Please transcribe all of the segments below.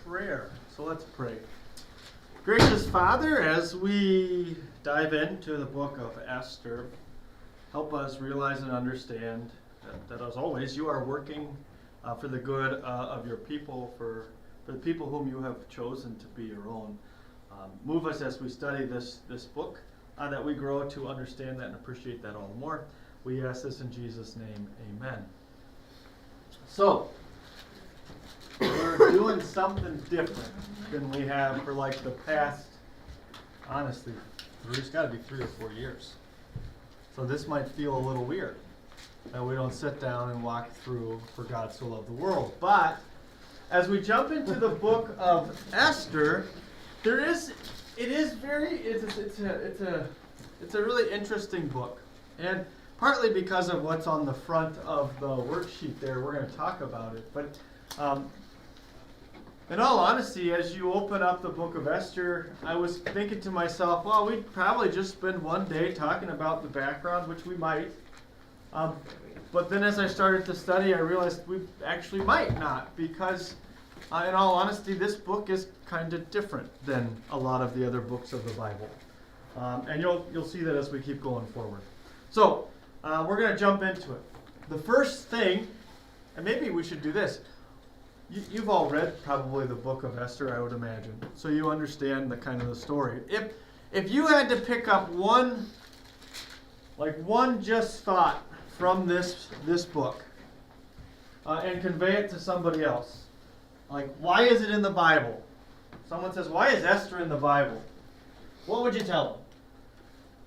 Prayer. So let's pray. Gracious Father, as we dive into the book of Esther, help us realize and understand that as always, you are working for the good of your people, for the people whom you have chosen to be your own. Move us as we study this book, that we grow to understand that and appreciate that all the more. We ask this in Jesus' name, amen. So, we're doing something different than we have for like the past, honestly, it's got to be 3 or 4 years. So this might feel a little weird that we don't sit down and walk through For God So Loved the World. But as we jump into the book of Esther, it's a really interesting book, and partly because of what's on the front of the worksheet there, we're going to talk about it. But in all honesty, as you open up the book of Esther, I was thinking to myself, well, we'd probably just spend one day talking about the background, which we might. But then as I started to study, I realized we actually might not, because in all honesty, this book is kind of different than a lot of the other books of the Bible. And you'll see that as we keep going forward. So, we're going to jump into it. The first thing, and maybe we should do this. You've all read probably the book of Esther, I would imagine, so you understand the kind of the story. If you had to pick up one just thought from this book and convey it to somebody else, like, why is it in the Bible? Someone says, why is Esther in the Bible? What would you tell them?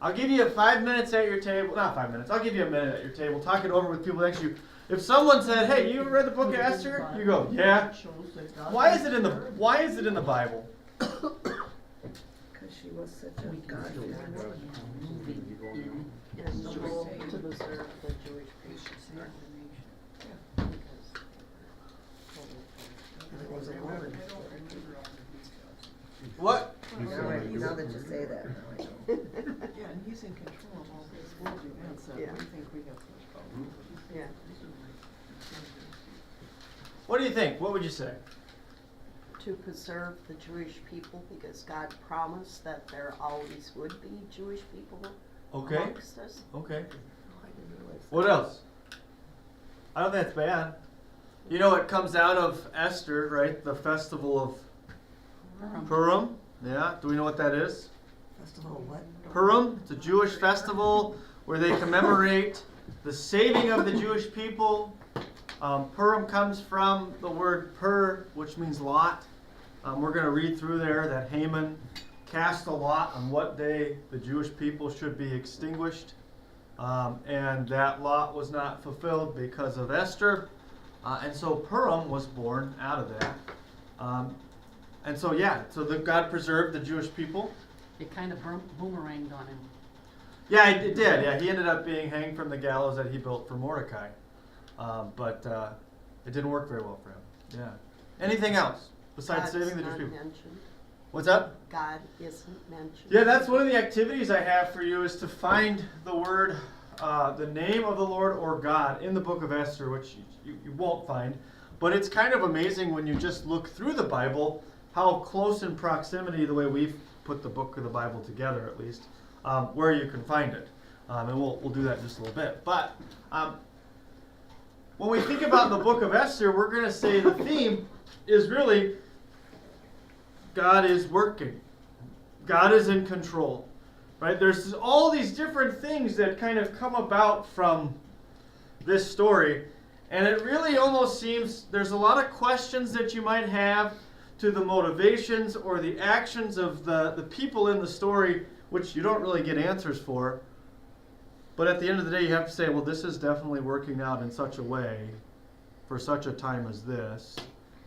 I'll give you 5 minutes at your table. Not 5 minutes. I'll give you a minute at your table. Talk it over with people next to you. If someone said, "Hey, you read the book of Esther?" You go, "Yeah." Why is it in the Bible? Because she was such a God-fearing woman. And the role to preserve the Jewish people. It was a woman. What? Now that you say that. Yeah, and he's in control of all these world events that we think we have control. Yeah. What do you think? What would you say? To preserve the Jewish people, because God promised that there always would be Jewish people amongst us. Okay. What else? I don't think that's bad. You know, it comes out of Esther, right? The festival of Purim. Yeah. Do we know what that is? Festival of what? Purim. It's a Jewish festival where they commemorate the saving of the Jewish people. Purim comes from the word pur, which means lot. We're going to read through there that Haman cast a lot on what day the Jewish people should be extinguished. And that lot was not fulfilled because of Esther. And so Purim was born out of that. And so, God preserved the Jewish people. It kind of boomeranged on him. Yeah, it did. Yeah, he ended up being hanged from the gallows that he built for Mordecai. But it didn't work very well for him. Yeah. Anything else besides saving the Jewish people? Mentioned. What's up? God isn't mentioned. Yeah, that's one of the activities I have for you, is to find the word, the name of the Lord or God in the book of Esther, which you won't find. But it's kind of amazing when you just look through the Bible, how close in proximity, the way we've put the book of the Bible together at least, where you can find it. And we'll do that in just a little bit. But when we think about the book of Esther, we're going to say the theme is really God is working. God is in control. Right? There's all these different things that kind of come about from this story. And it really almost seems there's a lot of questions that you might have to the motivations or the actions of the people in the story, which you don't really get answers for. But at the end of the day, you have to say, well, this is definitely working out in such a way, for such a time as this,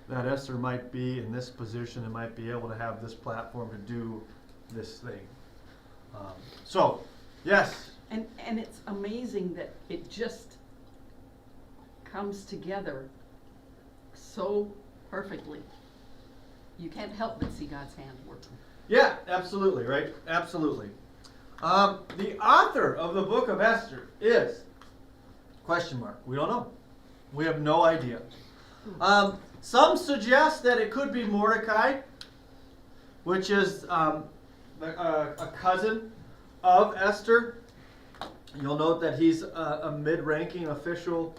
that Esther might be in this position and might be able to have this platform to do this thing. Yes. And it's amazing that it just comes together so perfectly. You can't help but see God's hand working. Yeah, absolutely, right? Absolutely. The author of the book of Esther is ? We don't know. We have no idea. Some suggest that it could be Mordecai, which is a cousin of Esther. You'll note that he's a mid-ranking official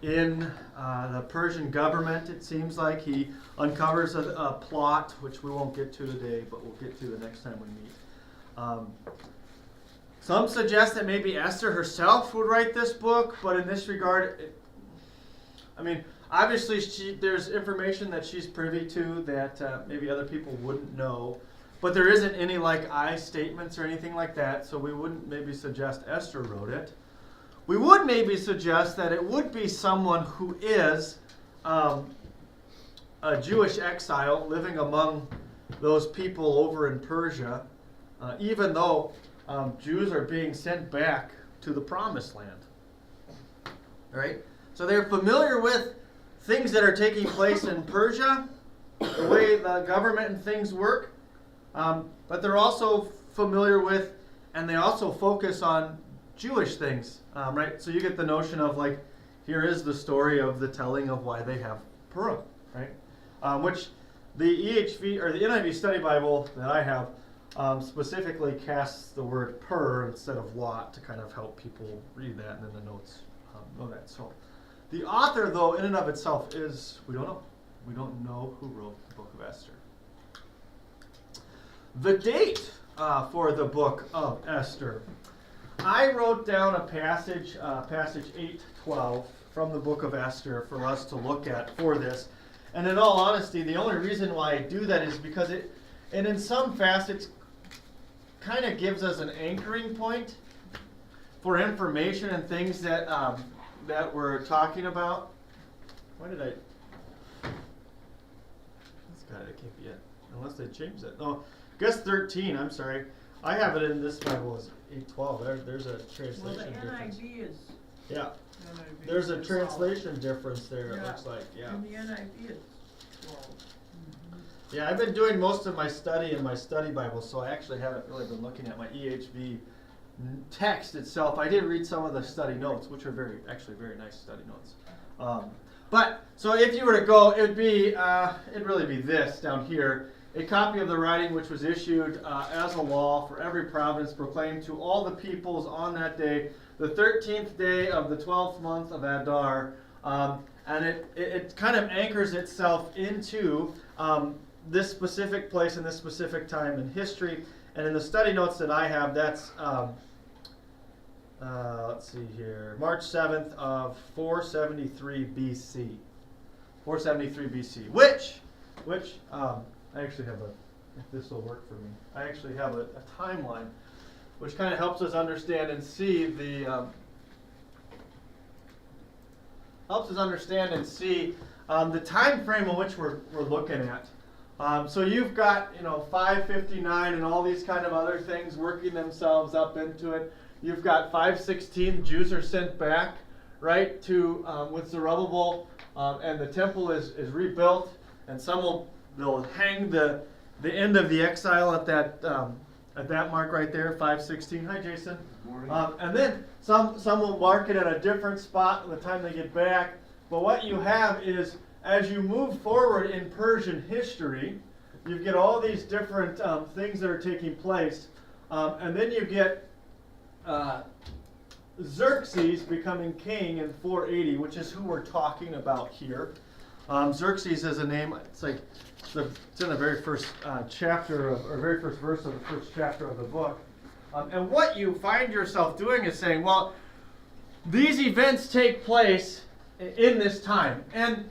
in the Persian government. It seems like he uncovers a plot, which we won't get to today, but we'll get to the next time we meet. Some suggest that maybe Esther herself would write this book, but in this regard, obviously there's information that she's privy to that maybe other people wouldn't know. But there isn't any like I statements or anything like that, so we wouldn't maybe suggest Esther wrote it. We would maybe suggest that it would be someone who is a Jewish exile living among those people over in Persia, even though Jews are being sent back to the Promised Land. All right? So they're familiar with things that are taking place in Persia, the way the government and things work. But they're also familiar with, and they also focus on Jewish things, right? So you get the notion of like, here is the story of the telling of why they have Purim, right? Which the EHV or the NIV Study Bible that I have specifically casts the word per instead of lot to kind of help people read that, and then the notes know that. So the author, though, in and of itself is, we don't know. We don't know who wrote the Book of Esther. The date for the Book of Esther. I wrote down a passage 8:12 from the Book of Esther for us to look at for this. And in all honesty, the only reason why I do that is because and in some facets, kind of gives us an anchoring point for information and things that that we're talking about. Why did I? This guy, that can't be it, unless they changed it. No. Guess 13, I'm sorry. I have it in this Bible as 8:12. There's a translation difference. NIV is. Yeah. NIV There's a is translation difference there, it Yeah. looks like. Yeah. And the NIV is 12. Yeah, I've been doing most of my study in my study Bible, so I actually haven't really been looking at my EHV text itself. I did read some of the study notes, which are very nice study notes. But so if you were to go, it'd really be this down here. A copy of the writing which was issued as a law for every province proclaimed to all the peoples on that day, the 13th day of the 12th month of Adar. And it kind of anchors itself into this specific place and this specific time in history. And in the study notes that I have, that's, let's see here, March 7th of 473 BC. 473 BC, which I actually have if this will work for me, I actually have a timeline which kind of helps us understand and see the time frame in which we're looking at. So you've got 559 and all these kind of other things working themselves up into it. You've got 516, Jews are sent back, right, to with Zerubbabel, and the temple is rebuilt, and they'll hang the end of the exile at that mark right there, 516. Hi, Jason. Morning. And then some will mark it at a different spot by the time they get back. But what you have is, as you move forward in Persian history, you get all these different things that are taking place. And then you get Xerxes becoming king in 480, which is who we're talking about here. Xerxes is a name, it's in the very first chapter, or very first verse of the first chapter of the book. And what you find yourself doing is saying, well, these events take place in this time. And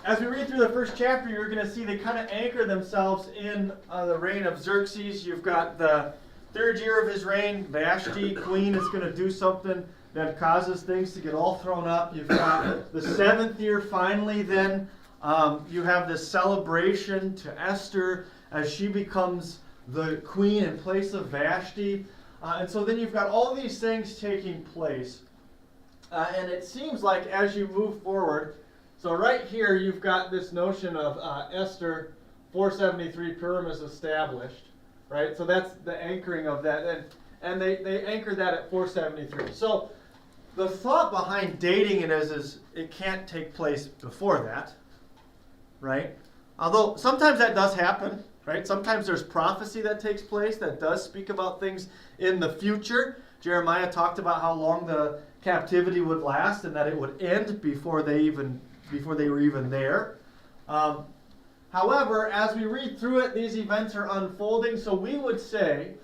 as we read through the first chapter, you're going to see they kind of anchor themselves in the reign of Xerxes. You've got the third year of his reign, Vashti, queen, is going to do something that causes things to get all thrown up. You've got the 7th year, finally, then you have this celebration to Esther as she becomes the queen in place of Vashti. And so then you've got all these things taking place. And it seems like as you move forward, so right here you've got this notion of Esther 473 Purim is established, right? So that's the anchoring of that. And they anchor that at 473. So the thought behind dating it is it can't take place before that, right? Although sometimes that does happen, right? Sometimes there's prophecy that takes place that does speak about things in the future. Jeremiah talked about how long the captivity would last and that it would end before they were even there. However, as we read through it, these events are unfolding. So we would say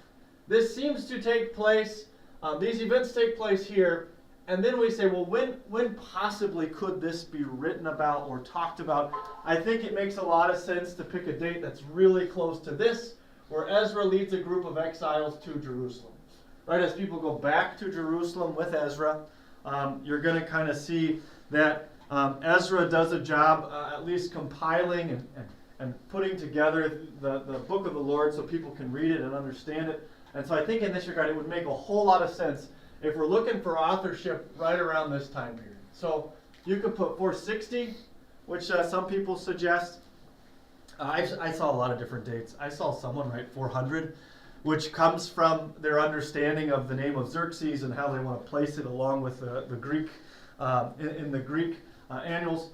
this seems to take place. These events take place here. And then we say, well, when possibly could this be written about or talked about? I think it makes a lot of sense to pick a date that's really close to this, where Ezra leads a group of exiles to Jerusalem. Right, as people go back to Jerusalem with Ezra, you're going to kind of see that Ezra does a job at least compiling and putting together the book of the Lord so people can read it and understand it. And so I think in this regard, it would make a whole lot of sense if we're looking for authorship right around this time period. So you could put 460, which some people suggest. I saw a lot of different dates. I saw someone write 400, which comes from their understanding of the name of Xerxes and how they want to place it along with the Greek, in the Greek annals.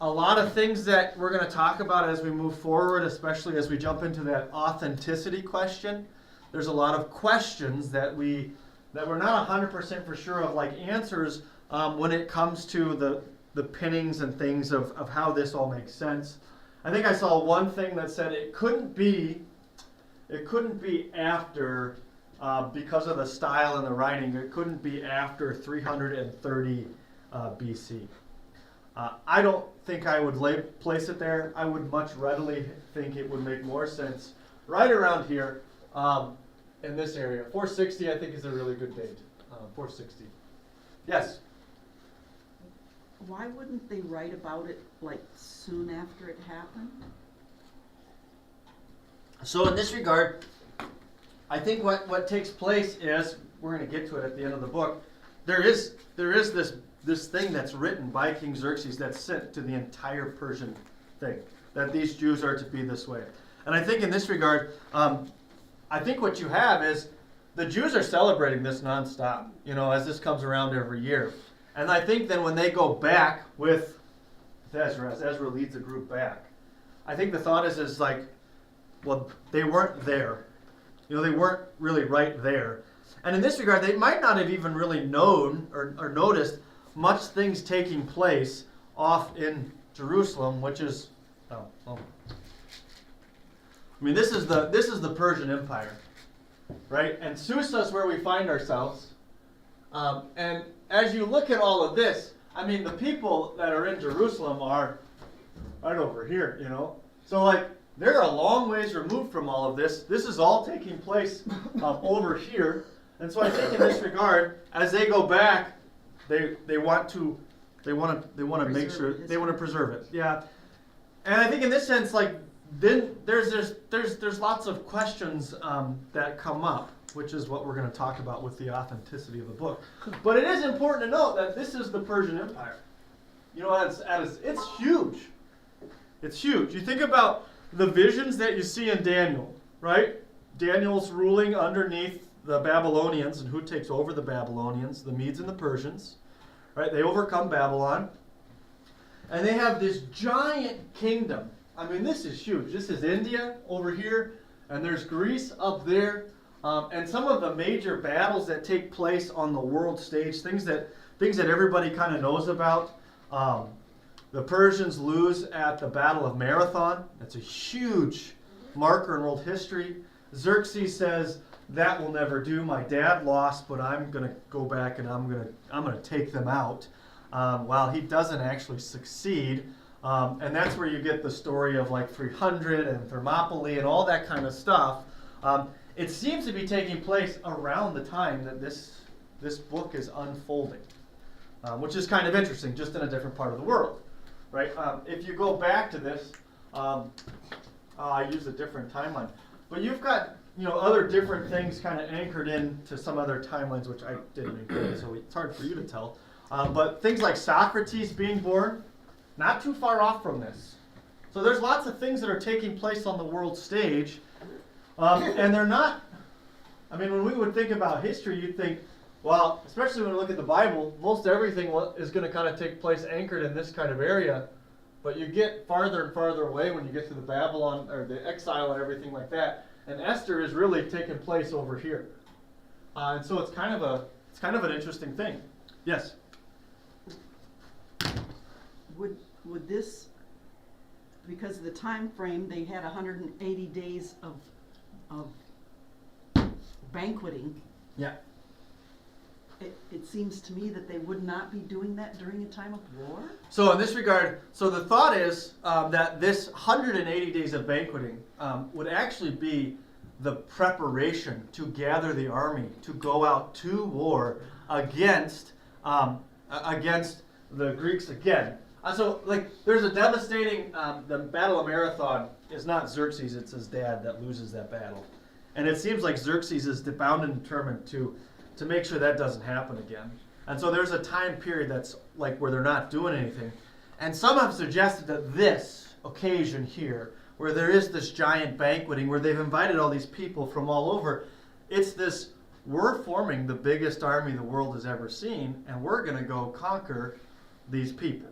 A lot of things that we're going to talk about as we move forward, especially as we jump into that authenticity question. There's a lot of questions that we're not 100% for sure of, like answers when it comes to the pinnings and things of how this all makes sense. I think I saw one thing that said it couldn't be after, because of the style and the writing, it couldn't be after 330 BC. I don't think I would place it there. I would much readily think it would make more sense right around here. In this area. 460 I think is a really good date. 460. Yes? Why wouldn't they write about it like soon after it happened? So in this regard, I think what takes place is, we're going to get to it at the end of the book, there is this thing that's written by King Xerxes that's sent to the entire Persian thing, that these Jews are to be this way. And I think in this regard, I think what you have is the Jews are celebrating this nonstop, as this comes around every year. And I think then when they go back with Ezra, as Ezra leads the group back, I think the thought is like, well, they weren't there. They weren't really right there. And in this regard, they might not have even really known or noticed much things taking place off in Jerusalem, which is, this is the Persian Empire, right? And Susa is where we find ourselves. And as you look at all of this, the people that are in Jerusalem are right over here, So they're a long ways removed from all of this. This is all taking place over here. And so I think in this regard, as they go back, they want to make sure they want to preserve it. Yeah. And I think in this sense, then there's lots of questions that come up, which is what we're going to talk about with the authenticity of the book. But it is important to note that this is the Persian Empire. It's huge. It's huge. You think about the visions that you see in Daniel, right? Daniel's ruling underneath the Babylonians, and who takes over the Babylonians? The Medes and the Persians, right? They overcome Babylon, and they have this giant kingdom. This is huge. This is India over here, and there's Greece up there, and some of the major battles that take place on the world stage, things that everybody kind of knows about. The Persians lose at the Battle of Marathon. That's a huge marker in world history. Xerxes says, that will never do. My dad lost, but I'm going to go back and I'm going to take them out. While he doesn't actually succeed. And that's where you get the story of 300 and Thermopylae and all that kind of stuff. It seems to be taking place around the time that this book is unfolding, which is kind of interesting, just in a different part of the world, right? If you go back to this, I used a different timeline, but you've got other different things kind of anchored into some other timelines, which I didn't include, so it's hard for you to tell. But things like Socrates being born, not too far off from this. So there's lots of things that are taking place on the world stage, and they're not, when we would think about history, you'd think, well, especially when we look at the Bible, most everything is going to kind of take place anchored in this kind of area. but you get farther and farther away when you get to the Babylon or the exile and everything like that. And Esther is really taking place over here, and so it's kind of an interesting thing. Yes. Would this, because of the time frame, they had 180 days of banqueting. Yeah. It seems to me that they would not be doing that during a time of war. So in this regard, so the thought is that this 180 days of banqueting would actually be the preparation to gather the army to go out to war against the Greeks again. So like there's a devastating, the Battle of Marathon is not Xerxes, it's his dad that loses that battle. And it seems like Xerxes is bound and determined to make sure that doesn't happen again. And so there's a time period that's like where they're not doing anything. And some have suggested that this occasion here, where there is this giant banqueting, where they've invited all these people from all over, it's this, we're forming the biggest army the world has ever seen, and we're going to go conquer these people.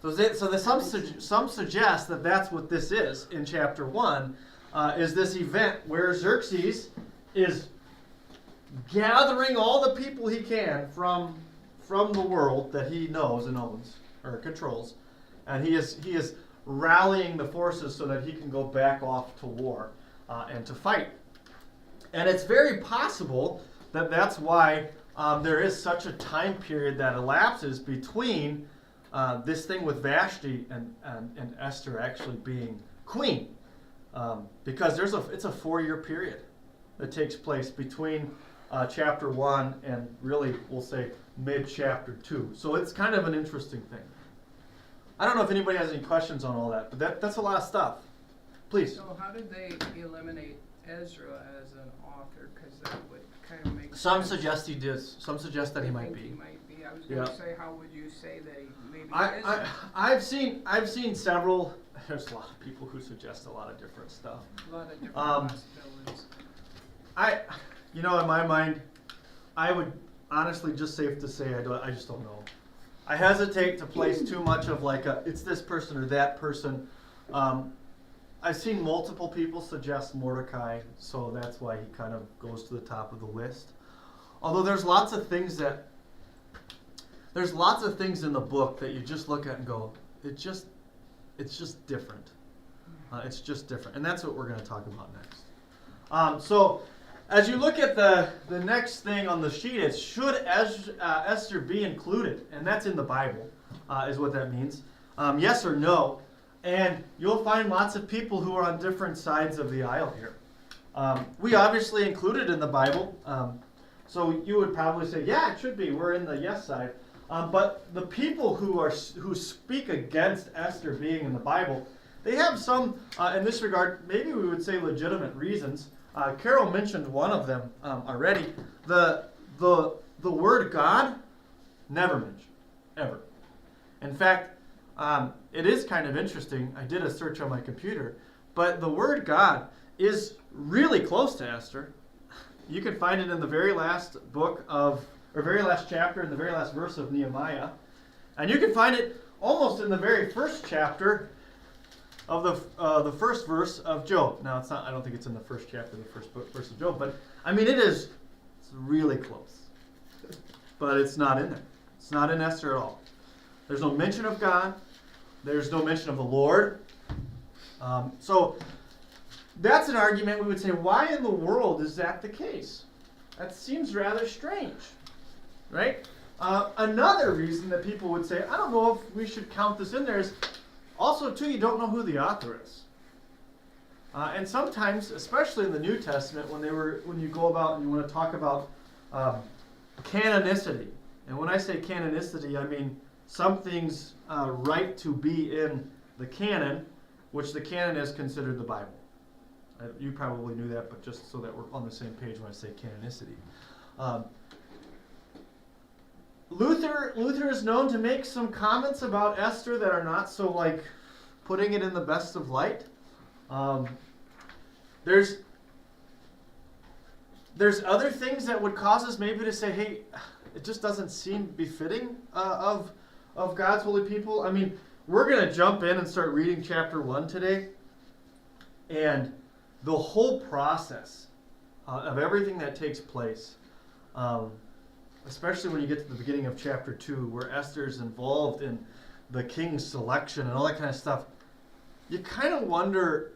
So some suggest that that's what this is in chapter 1, is this event where Xerxes is gathering all the people he can from the world that he knows and owns or controls, and he is rallying the forces so that he can go back off to war and to fight. And it's very possible that that's why there is such a time period that elapses between this thing with Vashti and Esther actually being queen, because it's a 4-year period that takes place between chapter 1 and really, we'll say, mid-chapter 2. So it's kind of an interesting thing. I don't know if anybody has any questions on all that, but that's a lot of stuff. Please. So how did they eliminate Ezra as an author? Because that would kind of make Some sense. suggest he did. Some suggest that he I might think be. He might be. I was going to Yeah. say, how would you say that he maybe isn't? I've seen several. There's a lot of people who suggest a lot of different stuff. A lot of different possibilities. In my mind, I would honestly just safe to say I just don't know. I hesitate to place too much of like it's this person or that person. I've seen multiple people suggest Mordecai, so that's why he kind of goes to the top of the list. Although there's lots of things in the book that you just look at and go, it's just different. It's just different, and that's what we're going to talk about next. So, as you look at the next thing on the sheet, it's should Esther be included, and that's in the Bible, is what that means. Yes or no, and you'll find lots of people who are on different sides of the aisle here. We obviously include it in the Bible, so you would probably say, yeah, it should be. We're in the yes side. But the people who speak against Esther being in the Bible, they have some, in this regard, maybe we would say legitimate reasons. Carol mentioned one of them already. The word God, never mentioned, ever. In fact, it is kind of interesting. I did a search on my computer, but the word God is really close to Esther. You can find it in the very last very last chapter, in the very last verse of Nehemiah. And you can find it almost in the very first chapter of the first verse of Job. Now, it's not. I don't think it's in the first chapter, the first verse of Job, but I mean, it's really close. But it's not in there. It's not in Esther at all. There's no mention of God. There's no mention of the Lord. So that's an argument we would say, why in the world is that the case? That seems rather strange, right? Another reason that people would say, I don't know if we should count this in there is also, too, you don't know who the author is. And sometimes, especially in the New Testament, when you go about and you want to talk about canonicity, and when I say canonicity, I mean something's right to be in the canon, which the canon is considered the Bible. You probably knew that, but just so that we're on the same page when I say canonicity. Luther is known to make some comments about Esther that are not so like putting it in the best of light. There's other things that would cause us maybe to say, hey, it just doesn't seem befitting of God's holy people. I mean, we're going to jump in and start reading chapter 1 today. And the whole process of everything that takes place, especially when you get to the beginning of chapter 2, where Esther's involved in the king's selection and all that kind of stuff, you kind of wonder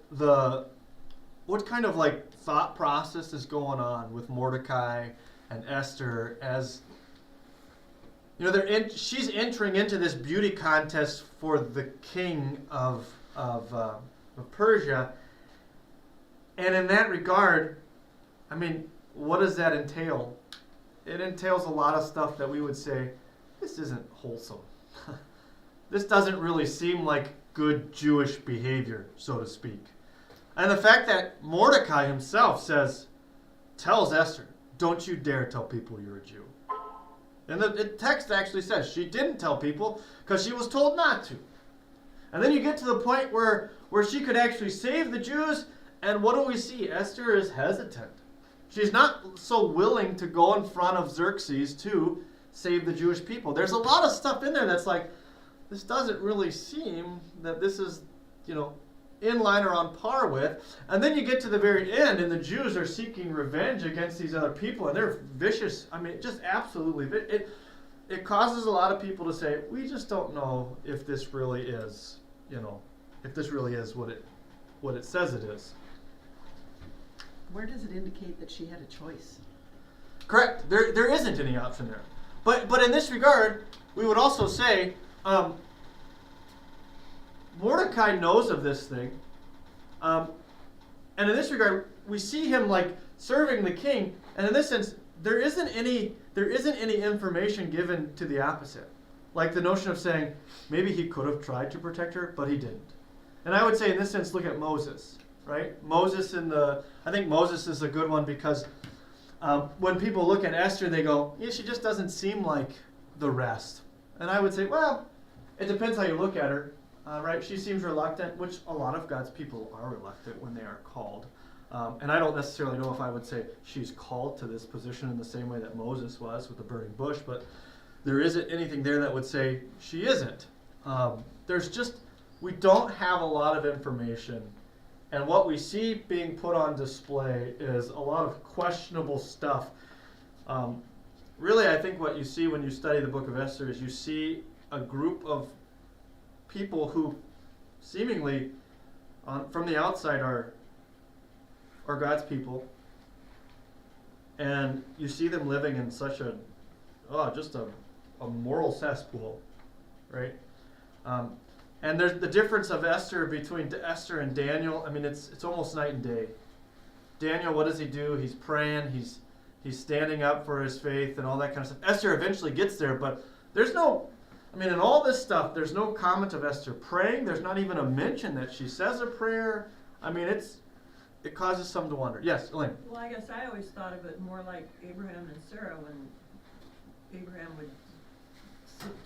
what kind of like thought process is going on with Mordecai and Esther as she's entering into this beauty contest for the king of Persia, and in that regard, I mean, what does that entail? It entails a lot of stuff that we would say, this isn't wholesome. This doesn't really seem like good Jewish behavior, so to speak. And the fact that Mordecai himself tells Esther, don't you dare tell people you're a Jew. And the text actually says she didn't tell people because she was told not to. And then you get to the point where she could actually save the Jews, and what do we see? Esther is hesitant. She's not so willing to go in front of Xerxes to save the Jewish people. There's a lot of stuff in there that's like, this doesn't really seem that this is, in line or on par with. And then you get to the very end, and the Jews are seeking revenge against these other people, and they're vicious. I mean, just absolutely. It causes a lot of people to say, we just don't know if this really is, if this really is what it says it is. Where does it indicate that she had a choice? Correct. There isn't any option there. But in this regard, we would also say, Mordecai knows of this thing, and in this regard, we see him like serving the king, and in this sense, there isn't any information given to the opposite, like the notion of saying maybe he could have tried to protect her, but he didn't. And I would say in this sense, look at Moses, right? I think Moses is a good one because when people look at Esther, they go, yeah, she just doesn't seem like the rest. And I would say, well, it depends how you look at her. Right? She seems reluctant, which a lot of God's people are reluctant when they are called. And I don't necessarily know if I would say she's called to this position in the same way that Moses was with the burning bush, but there isn't anything there that would say she isn't. We don't have a lot of information. And what we see being put on display is a lot of questionable stuff. Really, I think what you see when you study the Book of Esther is you see a group of people who seemingly from the outside are God's people, and you see them living in such a moral cesspool, right? And there's the difference of Esther between Esther and Daniel. I mean, it's almost night and day. Daniel, what does he do? He's praying, he's standing up for his faith and all that kind of stuff. Esther eventually gets there, but there's no, in all this stuff, there's no comment of Esther praying. There's not even a mention that she says a prayer. It causes some to wonder. Yes, Elaine. Well, I guess I always thought of it more like Abraham and Sarah, when Abraham would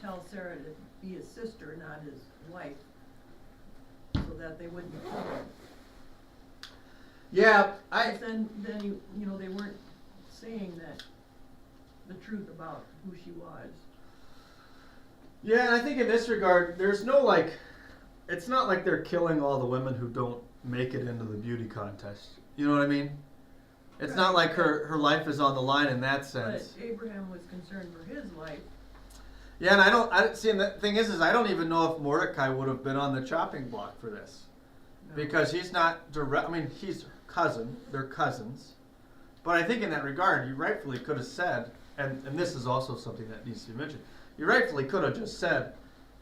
tell Sarah to be his sister, not his wife, so that they wouldn't kill her. Yeah, Then they weren't saying that the truth about who she was. Yeah, and I think in this regard, there's no it's not like they're killing all the women who don't make it into the beauty contest. You know what I mean? It's not like her life is on the line in that sense. But Abraham was concerned for his life. Yeah, and I don't see. And the thing is I don't even know if Mordecai would have been on the chopping block for this, because he's not direct. He's cousin. They're cousins, but I think in that regard, you rightfully could have said, and this is also something that needs to be mentioned. You rightfully could have just said,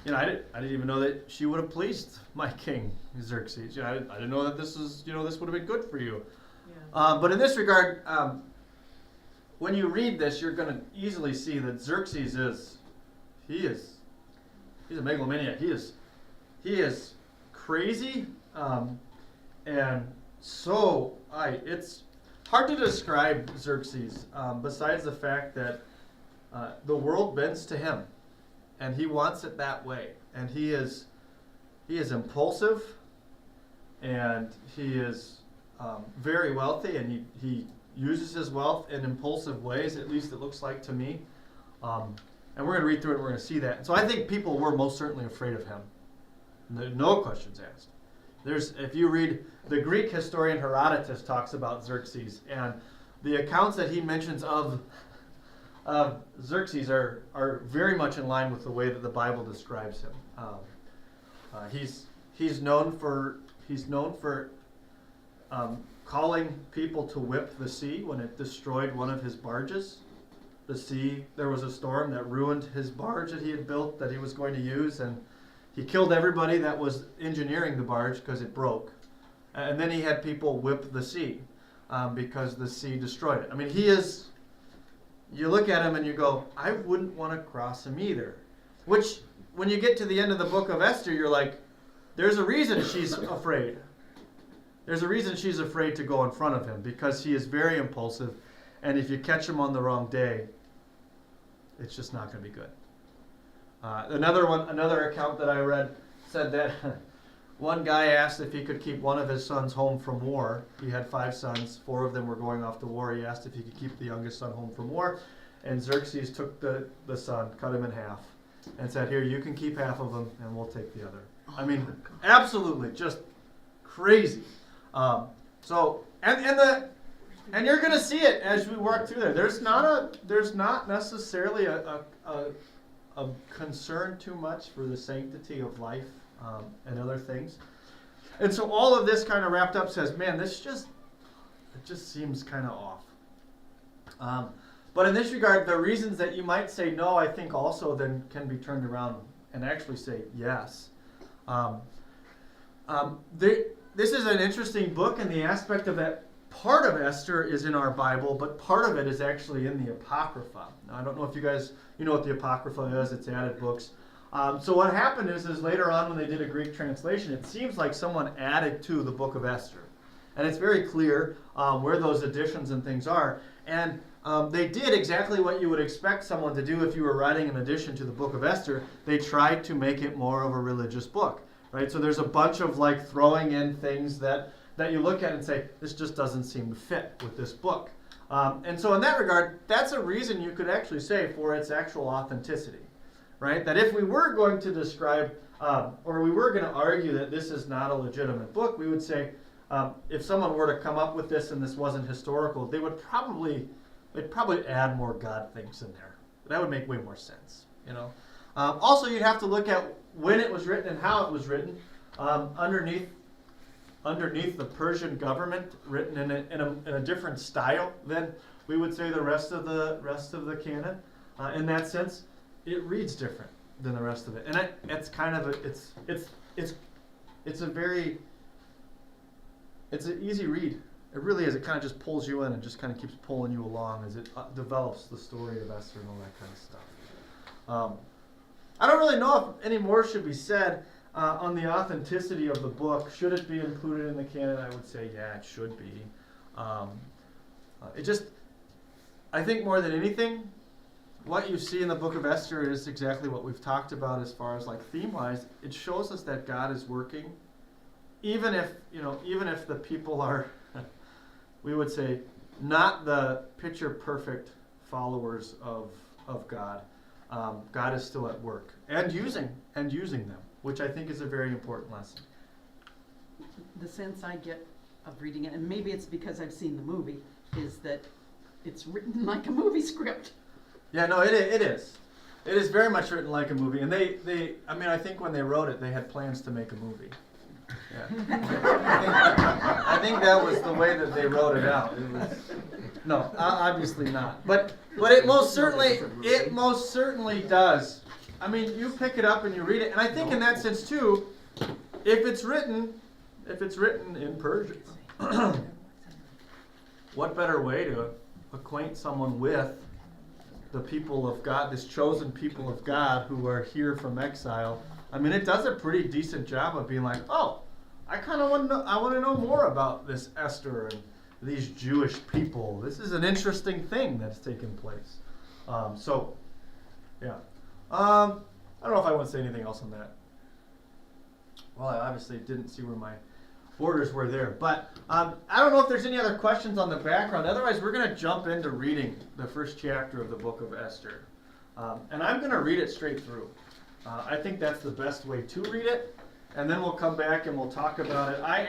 I didn't even know that she would have pleased my king Xerxes. I didn't know that this is, this would have been good for you. Yeah. But in this regard, when you read this, you're going to easily see that Xerxes he's a megalomaniac. He is crazy, and so it's hard to describe Xerxes. Besides the fact that the world bends to him, and he wants it that way. And he is impulsive, and he is very wealthy, and he uses his wealth in impulsive ways. At least it looks like to me. And we're going to read through it, and we're going to see that. And so I think people were most certainly afraid of him. No questions asked. If you read, the Greek historian Herodotus talks about Xerxes, and the accounts that he mentions of Xerxes are very much in line with the way that the Bible describes him. He's known for calling people to whip the sea when it destroyed one of his barges. There was a storm that ruined his barge that he had built that he was going to use, and he killed everybody that was engineering the barge because it broke. And then he had people whip the sea because the sea destroyed it. I mean, you look at him and you go, I wouldn't want to cross him either. Which, when you get to the end of the book of Esther, you're like, there's a reason she's afraid. There's a reason she's afraid to go in front of him, because he is very impulsive, and if you catch him on the wrong day, it's just not going to be good. Another account that I read said that one guy asked if he could keep one of his sons home from war. He had 5 sons, 4 of them were going off to war. He asked if he could keep the youngest son home from war, and Xerxes took the son, cut him in half, and said, here, you can keep half of him, and we'll take the other. I mean, absolutely, just crazy. And you're going to see it as we work through there. There's not necessarily a concern too much for the sanctity of life and other things. And so all of this kind of wrapped up says, man, it just seems kind of off. But in this regard, the reasons that you might say no, I think also then can be turned around and actually say yes. This is an interesting book in the aspect of that part of Esther is in our Bible, but part of it is actually in the Apocrypha. Now, I don't know if you guys, know what the Apocrypha is. It's added books. So what happened is later on when they did a Greek translation, it seems like someone added to the Book of Esther. And it's very clear where those additions and things are. And they did exactly what you would expect someone to do if you were writing an addition to the Book of Esther. They tried to make it more of a religious book. Right? So there's a bunch of throwing in things that you look at and say, this just doesn't seem to fit with this book. And so in that regard, that's a reason you could actually say for its actual authenticity. Right? That if we were going to describe, or we were going to argue that this is not a legitimate book, we would say, if someone were to come up with this and this wasn't historical, they'd probably add more God things in there. That would make way more sense. Also, you'd have to look at when it was written and how it was written. Underneath the Persian government, written in a different style than we would say the rest of the canon. In that sense, it reads different than the rest of it, and it's kind of it's an easy read. It really is. It kind of just pulls you in and just kind of keeps pulling you along as it develops the story of Esther and all that kind of stuff. I don't really know if any more should be said on the authenticity of the book. Should it be included in the canon? I would say, yeah, it should be. I think more than anything, what you see in the Book of Esther is exactly what we've talked about as far as theme-wise. It shows us that God is working, even if the people are, we would say, not the picture-perfect followers of God. God is still at work and using them, which I think is a very important lesson. The sense I get of reading it, and maybe it's because I've seen the movie, is that it's written like a movie script. Yeah, no, it is. It is very much written like a movie, and I think when they wrote it, they had plans to make a movie. Yeah. I think that was the way that they wrote it out. No, obviously not. But it most certainly does. I mean, you pick it up and you read it, and I think in that sense too, if it's written in Persian, what better way to acquaint someone with the people of God, this chosen people of God who are here from exile? I mean, it does a pretty decent job of being like, oh, I want to know more about this Esther and these Jewish people. This is an interesting thing that's taken place. Yeah. I don't know if I want to say anything else on that. Well, I obviously didn't see where my borders were there. But I don't know if there's any other questions on the background. Otherwise, we're going to jump into reading the first chapter of the Book of Esther. And I'm going to read it straight through. I think that's the best way to read it. and then we'll come back and we'll talk about it. I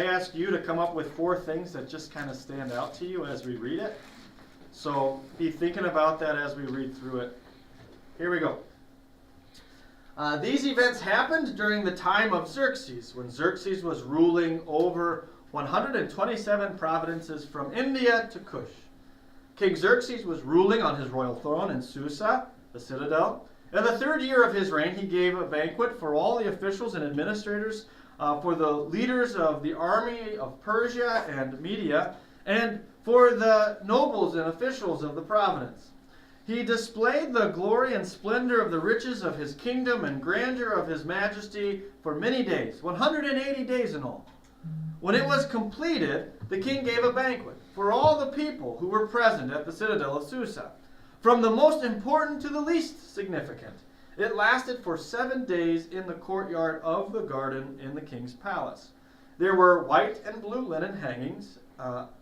ask you to come up with 4 things that just kind of stand out to you as we read it. So be thinking about that as we read through it. Here we go. These events happened during the time of Xerxes, when Xerxes was ruling over 127 provinces from India to Kush. King Xerxes was ruling on his royal throne in Susa, the citadel. In the 3rd year of his reign, he gave a banquet for all the officials and administrators, for the leaders of the army of Persia and Media, and for the nobles and officials of the province. He displayed the glory and splendor of the riches of his kingdom and grandeur of his majesty for many days, 180 days in all. When it was completed, the king gave a banquet for all the people who were present at the citadel of Susa, from the most important to the least significant. It lasted for 7 days in the courtyard of the garden in the king's palace. There were white and blue linen hangings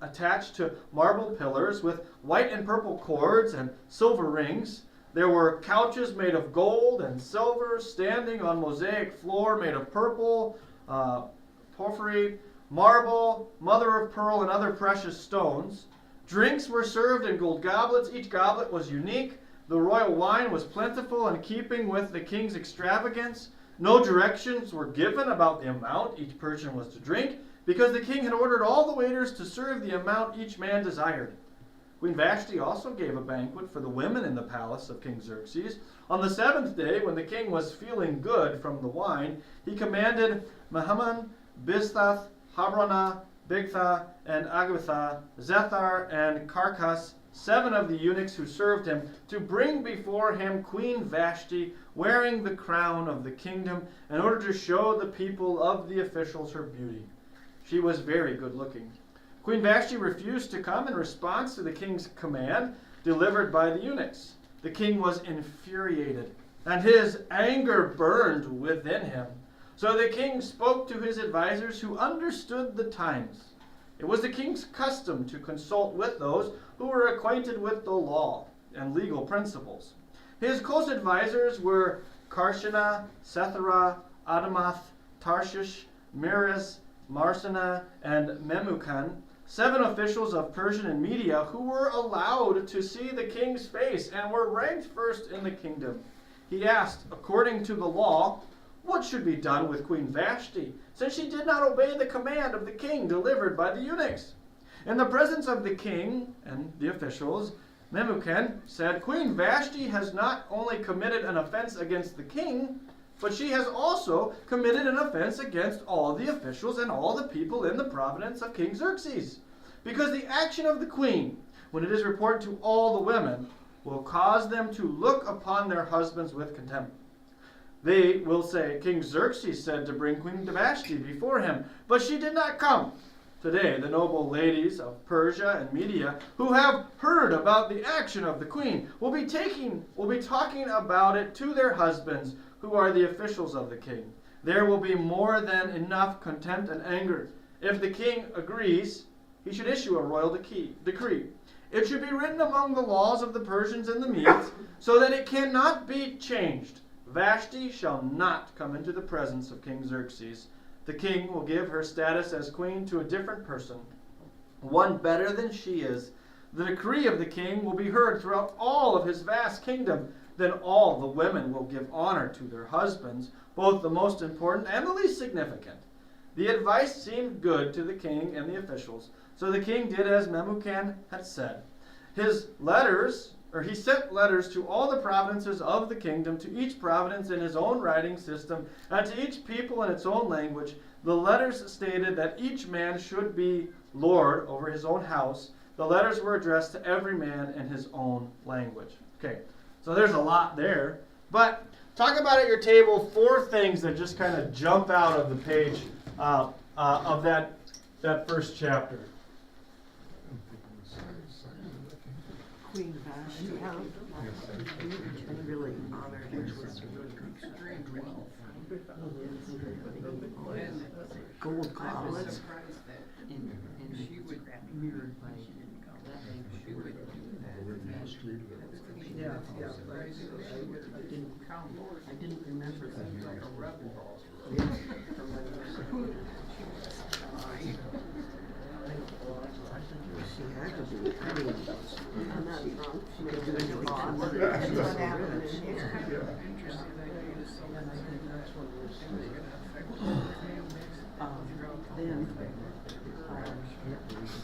attached to marble pillars with white and purple cords and silver rings. There were couches made of gold and silver, standing on mosaic floor made of purple, porphyry, marble, mother of pearl, and other precious stones. Drinks were served in gold goblets. Each goblet was unique. The royal wine was plentiful in keeping with the king's extravagance. No directions were given about the amount each person was to drink, because the king had ordered all the waiters to serve the amount each man desired. Queen Vashti also gave a banquet for the women in the palace of King Xerxes. On the 7th day, when the king was feeling good from the wine, he commanded Mehuman, Biztha, Habranah, Bigtha, and Agwitha, Zethar, and Carcas, 7 of the eunuchs who served him, to bring before him Queen Vashti, wearing the crown of the kingdom, in order to show the people of the officials her beauty. She was very good looking. Queen Vashti refused to come in response to the king's command delivered by the eunuchs. The king was infuriated, and his anger burned within him. So the king spoke to his advisors who understood the times. It was the king's custom to consult with those who were acquainted with the law and legal principles. His close advisors were Karshena, Sethera, Adamath, Tarshish, Meres, Marsena, and Memucan, 7 officials of Persian and Media who were allowed to see the king's face and were ranked first in the kingdom. He asked, according to the law, what should be done with Queen Vashti, since she did not obey the command of the king delivered by the eunuchs? In the presence of the king and the officials, Memucan said, Queen Vashti has not only committed an offense against the king, but she has also committed an offense against all the officials and all the people in the province of King Xerxes. Because the action of the queen, when it is reported to all the women, will cause them to look upon their husbands with contempt. They will say, King Xerxes said to bring Queen Vashti before him, but she did not come. Today, the noble ladies of Persia and Media, who have heard about the action of the queen, will be talking about it to their husbands, who are the officials of the king. There will be more than enough contempt and anger. If the king agrees, he should issue a royal decree. It should be written among the laws of the Persians and the Medes, so that it cannot be changed. Vashti shall not come into the presence of King Xerxes. The king will give her status as queen to a different person, one better than she is. The decree of the king will be heard throughout all of his vast kingdom. Then all the women will give honor to their husbands, both the most important and the least significant. The advice seemed good to the king and the officials, so the king did as Memucan had said. He sent letters to all the provinces of the kingdom, to each province in his own writing system, and to each people in its own language. The letters stated that each man should be lord over his own house. The letters were addressed to every man in his own language. Okay, so there's a lot there. But talk about at your table 4 things that just kind of jump out of the page of that first chapter. Queen Vashti, and really honored, which was gold goblets. And she would mirrored by that language. she would do that. Yeah, yeah. Surprisingly, she would Didn't crown board. I didn't remember that. Like a rebel. She had to be, I mean, I'm not drunk, she could do it on. That's what happened in here. Interesting that you use so And I much think that's what we're things saying. gonna affect families Then,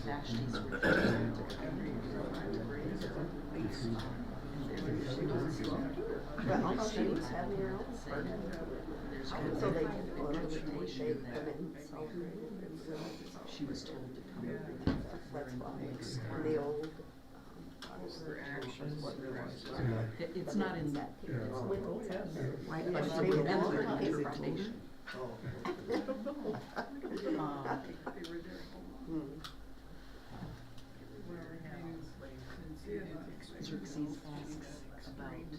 Vashti's returned to Well, she was having her own party. So they did one of the shake them in, so. she was told to come. That's why, in the old, actions. It's not in that. it's with, Right, Yeah, but she it's was in told her her. interpretation. Xerxes asks about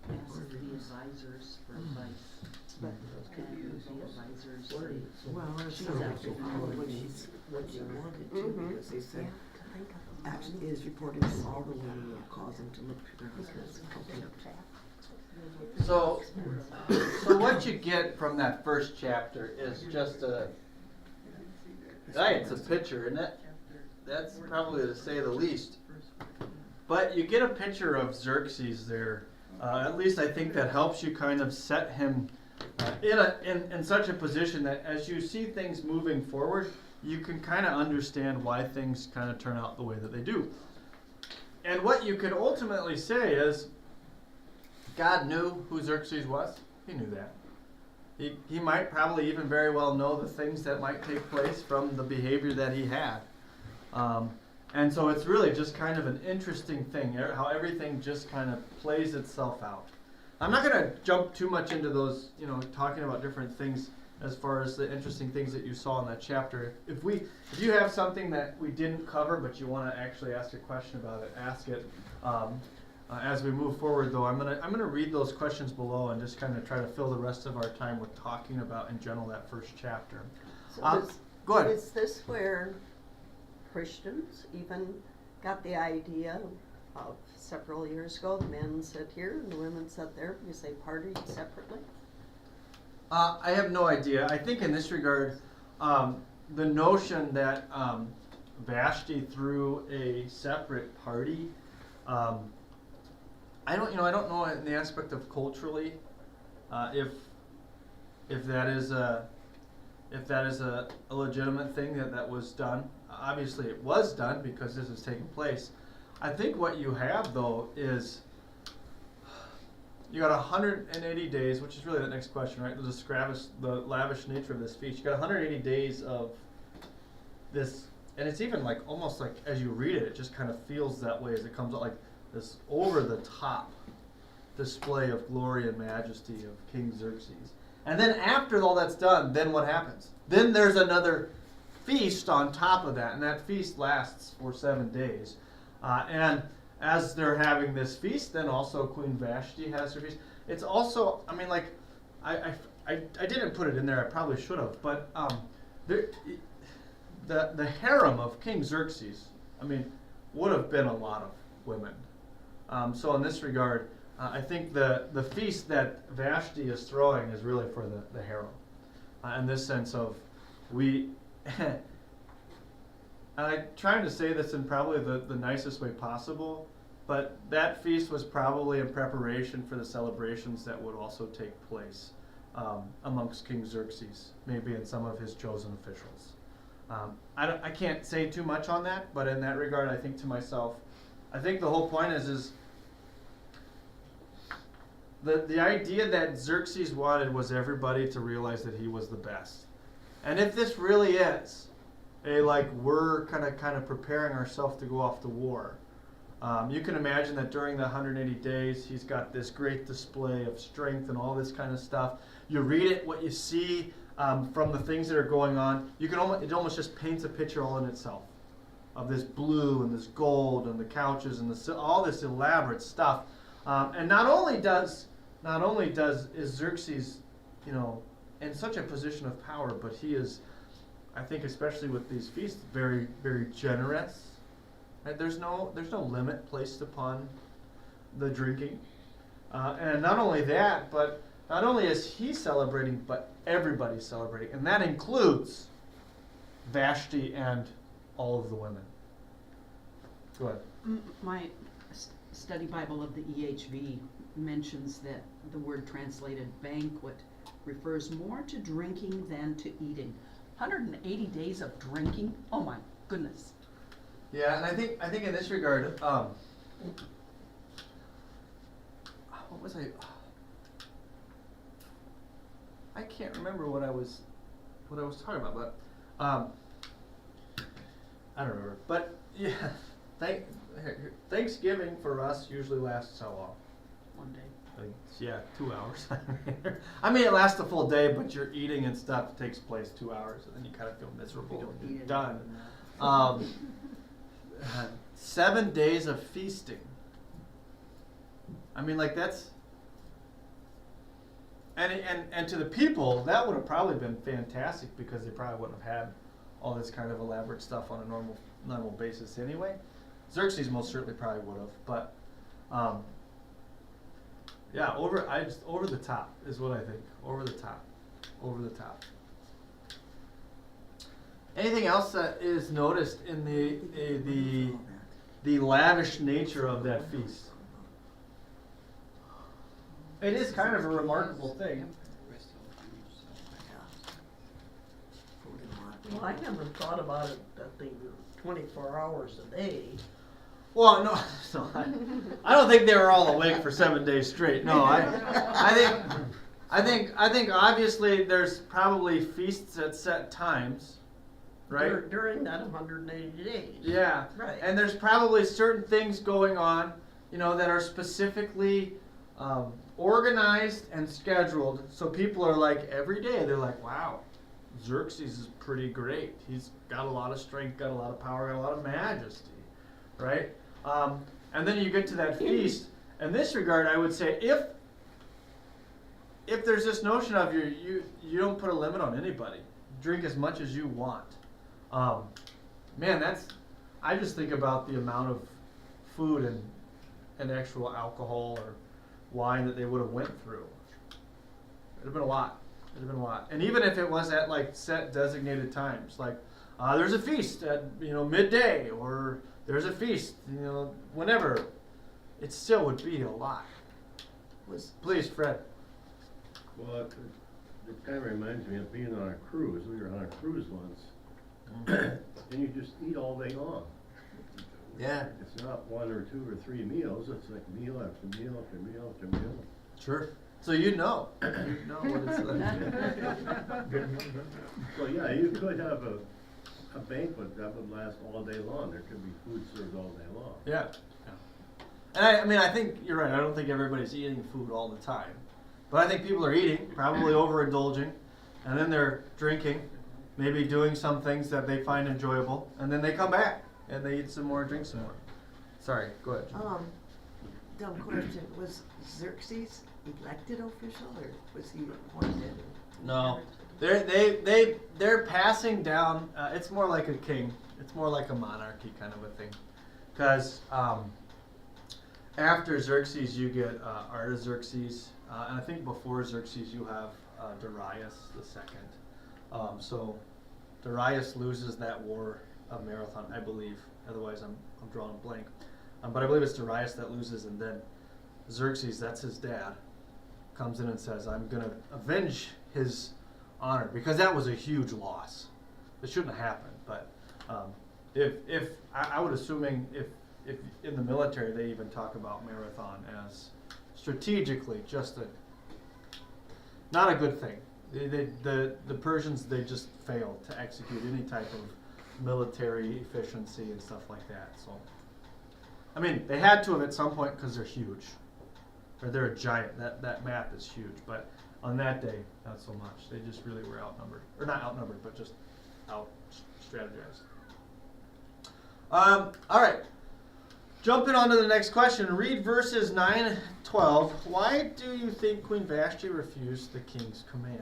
the advisors for advice. but, And the advisors say, Well, that's she's not actually what she wanted to, Mhm. because they said, yeah, to think of. actually is reporting all the way will cause them to look to their husbands contempt. So, what you get from that first chapter is just it's a picture, isn't it? That's probably to say the least. But you get a picture of Xerxes there. At least I think that helps you kind of set him in such a position that as you see things moving forward, you can kind of understand why things kind of turn out the way that they do. And what you could ultimately say is, God knew who Xerxes was. He knew that. He might probably even very well know the things that might take place from the behavior that he had. And so it's really just kind of an interesting thing, how everything just kind of plays itself out. I'm not going to jump too much into those, talking about different things as far as the interesting things that you saw in that chapter. If you have something that we didn't cover but you want to actually ask a question about it, ask it. As we move forward, though, I'm gonna read those questions below and just kind of try to fill the rest of our time with talking about in general that first chapter. So Go ahead. is this where Christians even got the idea of several years ago, the men sit here and the women sit there, you say partied separately? I have no idea. I think in this regard, the notion that Vashti threw a separate party, I don't know in the aspect of culturally, if that is a legitimate thing that was done. Obviously, it was done because this is taking place. I think what you have though is you got 180 days, which is really the next question, right? The lavish nature of this feast. You got 180 days of this, and it's even like almost like as you read it, it just kind of feels that way as it comes out, like this over the top display of glory and majesty of King Xerxes. And then after all that's done, then what happens? Then there's another feast on top of that, and that feast lasts for 7 days. And as they're having this feast, then also Queen Vashti has her feast. It's also, I didn't put it in there, I probably should have, but the harem of King Xerxes, would have been a lot of women. So in this regard, I think the feast that Vashti is throwing is really for the harem. In this sense of, and I'm trying to say this in probably the nicest way possible, but that feast was probably in preparation for the celebrations that would also take place amongst King Xerxes, maybe in some of his chosen officials. I can't say too much on that, but in that regard, I think to myself, I think the whole point is the idea that Xerxes wanted was everybody to realize that he was the best. And if this really is we're kind of preparing ourselves to go off to war, you can imagine that during the 180 days, he's got this great display of strength and all this kind of stuff. You read it, what you see from the things that are going on, it almost just paints a picture all in itself of this blue and this gold and the couches and all this elaborate stuff. And not only is Xerxes, in such a position of power, but he is, I think, especially with these feasts, very, very generous. Right? There's no limit placed upon the drinking. And not only that, but not only is he celebrating, but everybody's celebrating. And that includes Vashti and all of the women. Go ahead. My study Bible of the EHV mentions that the word translated banquet refers more to drinking than to eating. 180 days of drinking? Oh my goodness. Yeah, and I think in this regard, what was I can't remember what I was talking about, but I don't remember. But yeah, Thanksgiving for us usually lasts how long? One day. Like, yeah, 2 hours. I mean, it lasts a full day, but your eating and stuff takes place 2 hours, and then you kind of feel miserable when you're done. 7 days of feasting. I mean, like that's, and to the people, that would have probably been fantastic because they probably wouldn't have had all this kind of elaborate stuff on a normal basis anyway. Xerxes most certainly probably would have, but yeah, over the top is what I think. Over the top. Anything else that is noticed in the lavish nature of that feast? It is kind of a remarkable thing. Well, I never thought about it that they were 24 hours a day. Well, no, I don't think they were all awake for 7 days straight. No, I think obviously there's probably feasts at set times, right? During that 180 days. Yeah. Right. And there's probably certain things going on, that are specifically organized and scheduled. So people are like, every day, they're like, wow, Xerxes is pretty great. He's got a lot of strength, got a lot of power, got a lot of majesty, right? And then you get to that feast. In this regard, I would say if there's this notion of you don't put a limit on anybody, drink as much as you want. Man, I just think about the amount of food and actual alcohol or wine that they would have went through. It'd have been a lot. And even if it was at like set designated times, like there's a feast at midday, or there's a feast whenever, it still would be a lot. Please, Fred. Well, it kind of reminds me of being on a cruise. We were on a cruise once, and you just eat all day long. Yeah. It's not 1 or 2 or 3 meals. It's like meal after meal after meal after meal. Sure. So you know what it's like. Well, yeah, you could have a banquet that would last all day long. There could be food served all day long. Yeah. And I think you're right. I don't think everybody's eating food all the time. But I think people are eating, probably overindulging, and then they're drinking, maybe doing some things that they find enjoyable, and then they come back and they eat some more, drink some more. Sorry, go ahead. Dumb question, was Xerxes elected official or was he appointed? No, they're passing down. It's more like a king. It's more like a monarchy kind of a thing, because after Xerxes you get Artaxerxes, and I think before Xerxes you have Darius the second. So Darius loses that war of Marathon, I believe. Otherwise, I'm drawing a blank. But I believe it's Darius that loses, and then Xerxes, that's his dad, comes in and says, I'm going to avenge his honor, because that was a huge loss. It shouldn't have happened, but if I would assuming if in the military they even talk about Marathon as strategically just not a good thing. The Persians, they just failed to execute any type of military efficiency and stuff like that. So, I mean, they had to have at some point because they're huge, or they're a giant. That map is huge, but on that day, not so much. They just really were outnumbered, or not outnumbered, but just out strategized. All right. Jumping on to the next question, read verses 9-12. Why do you think Queen Vashti refused the king's command?